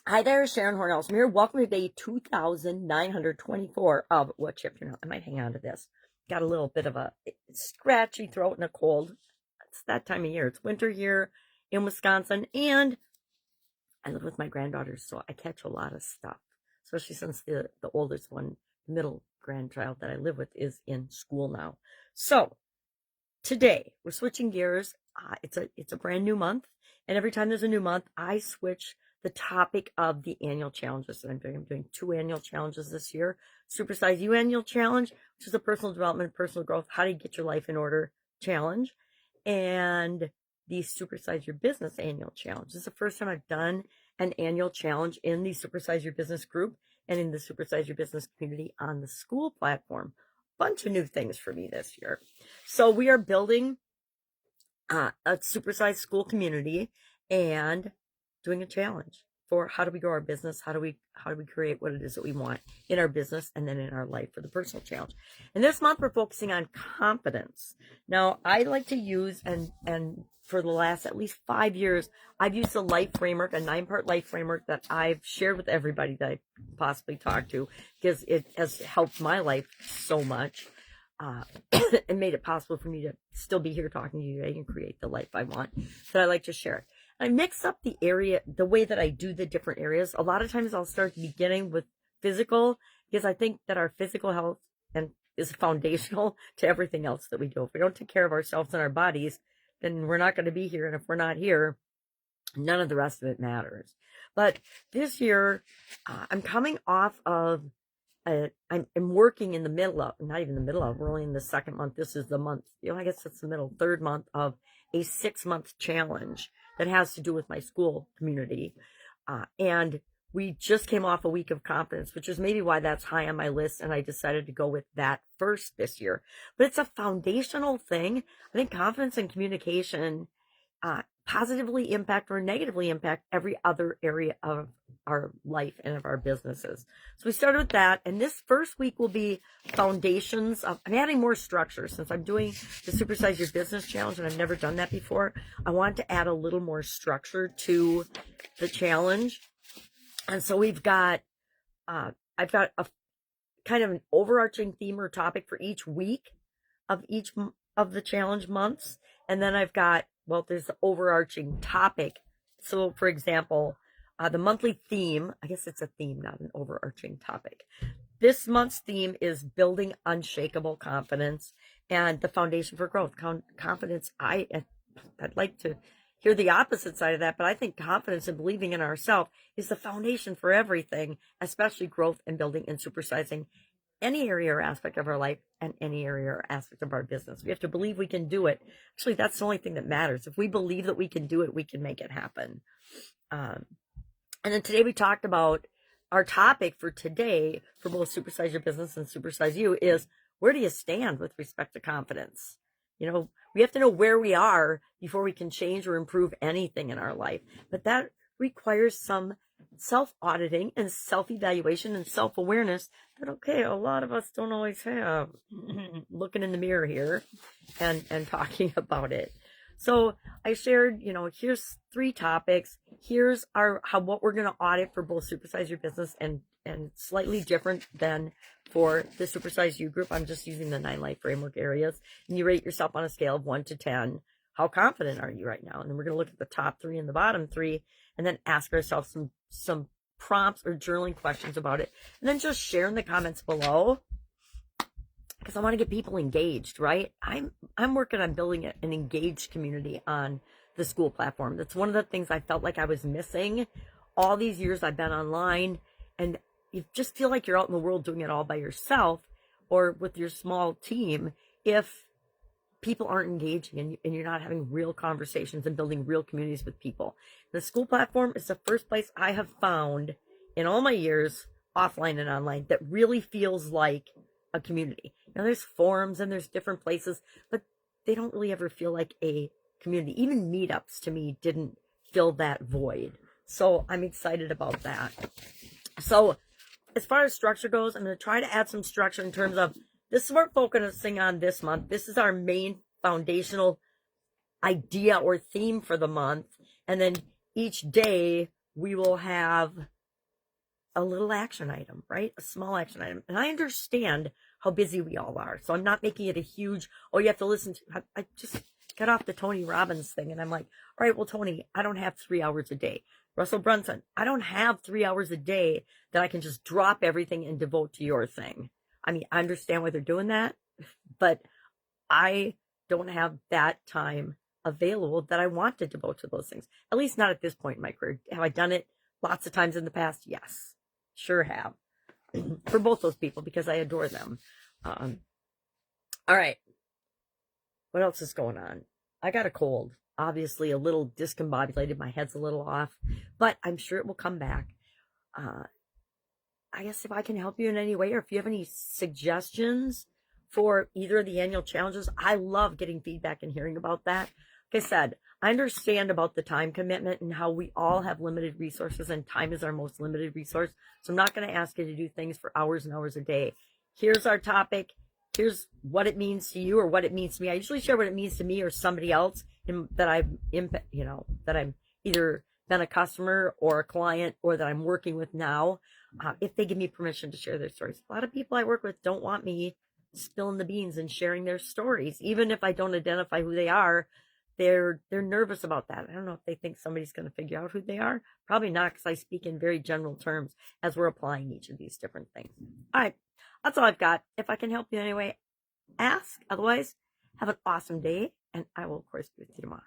Hi there, Sharon Horne-Ellstrom here. Welcome to day 2924 of What Chapter Now. I might hang on to this. Got a little bit of a scratchy throat and a cold. It's that time of year. It's winter here in Wisconsin, and I live with my granddaughters, so I catch a lot of stuff, especially since the oldest one, the middle grandchild that I live with, is in school now. So today we're switching gears. It's a brand new month, and every time there's a new month, I switch the topic of the annual challenges that I'm doing. I'm doing 2 annual challenges this year. Supersize You annual challenge, which is a personal development, personal growth, how do you get your life in order challenge, and the Supersize Your Business annual challenge. This is the first time I've done an annual challenge in the Supersize Your Business group and in the Supersize Your Business community on the Skool platform. Bunch of new things for me this year. So we are building a Supersize Skool community and doing a challenge for how do we grow our business, how do we create what it is that we want in our business and then in our life for the personal challenge. And this month we're focusing on confidence. Now I like to use, and for the last at least 5 years, I've used the life framework, a 9-part life framework that I've shared with everybody that I possibly talked to, because it has helped my life so much. And made it possible for me to still be here talking to you today and create the life I want. So I like to share it. I mix up the way that I do the different areas. A lot of times I'll start the beginning with physical, because I think that our physical health is foundational to everything else that we do. If we don't take care of ourselves and our bodies, then we're not going to be here. And if we're not here, none of the rest of it matters. But this year, I'm coming off of I'm working in the middle of, not even the middle of, we're only in the second month. This is the month, I guess it's the middle, 3rd month of a 6-month challenge that has to do with my school community. And we just came off a week of confidence, which is maybe why that's high on my list. And I decided to go with that first this year. But it's a foundational thing. I think confidence and communication positively impact or negatively impact every other area of our life and of our businesses. So we started with that, and this first week will be foundations of, I'm adding more structure since I'm doing the Supersize Your Business challenge, and I've never done that before. I wanted to add a little more structure to the challenge. And so we've got, I've got a kind of an overarching theme or topic for each week of each of the challenge months. And then I've got, there's the overarching topic. So for example, the monthly theme, I guess it's a theme, not an overarching topic. This month's theme is building unshakable confidence and the foundation for growth. Confidence, I'd like to hear the opposite side of that, but I think confidence and believing in ourselves is the foundation for everything, especially growth and building and supersizing any area or aspect of our life and any area or aspect of our business. We have to believe we can do it. Actually, that's the only thing that matters. If we believe that we can do it, we can make it happen. And then today we talked about our topic for today for both Supersize Your Business and Supersize You is, where do you stand with respect to confidence? We have to know where we are before we can change or improve anything in our life. But that requires some self-auditing and self-evaluation and self-awareness that, okay, a lot of us don't always have. Looking in the mirror here and talking about it. So I shared, here's 3 topics. Here's what we're going to audit for both Supersize Your Business and slightly different than for the Supersize You group. I'm just using the 9 life framework areas. And you rate yourself on a scale of 1 to 10. How confident are you right now? And then we're going to look at the top 3 and the bottom 3, and then ask ourselves some prompts or journaling questions about it. And then just share in the comments below, because I want to get people engaged, right? I'm working on building an engaged community on the Skool platform. That's one of the things I felt like I was missing all these years I've been online, and you just feel like you're out in the world doing it all by yourself or with your small team if people aren't engaging and you're not having real conversations and building real communities with people. The Skool platform is the first place I have found in all my years, offline and online, that really feels like a community. There's forums and there's different places, but they don't really ever feel like a community. Even meetups to me didn't fill that void. So I'm excited about that. So as far as structure goes, I'm going to try to add some structure in terms of, this is what we're focusing on this month. This is our main foundational idea or theme for the month. And then each day we will have a little action item, right? A small action item. And I understand how busy we all are. So I'm not making it a huge, oh, you have to listen to, I just got off the Tony Robbins thing. And I'm like, all right, well, Tony, I don't have 3 hours a day. Russell Brunson, I don't have 3 hours a day that I can just drop everything and devote to your thing. I mean, I understand why they're doing that, but I don't have that time available that I want to devote to those things. At least not at this point in my career. Have I done it lots of times in the past? Yes, sure have. For both those people, because I adore them. All right. What else is going on? I got a cold. Obviously, a little discombobulated. My head's a little off, but I'm sure it will come back. I guess if I can help you in any way, or if you have any suggestions for either of the annual challenges, I love getting feedback and hearing about that. Like I said, I understand about the time commitment and how we all have limited resources, and time is our most limited resource. So I'm not going to ask you to do things for hours and hours a day. Here's our topic. Here's what it means to you or what it means to me. I usually share what it means to me or somebody else that I'm either been a customer or a client or that I'm working with now, if they give me permission to share their stories. A lot of people I work with don't want me spilling the beans and sharing their stories. Even if I don't identify who they are, they're nervous about that. I don't know if they think somebody's going to figure out who they are. Probably not, because I speak in very general terms as we're applying each of these different things. All right. That's all I've got. If I can help you anyway, ask. Otherwise, have an awesome day, and I will, of course, be with you tomorrow.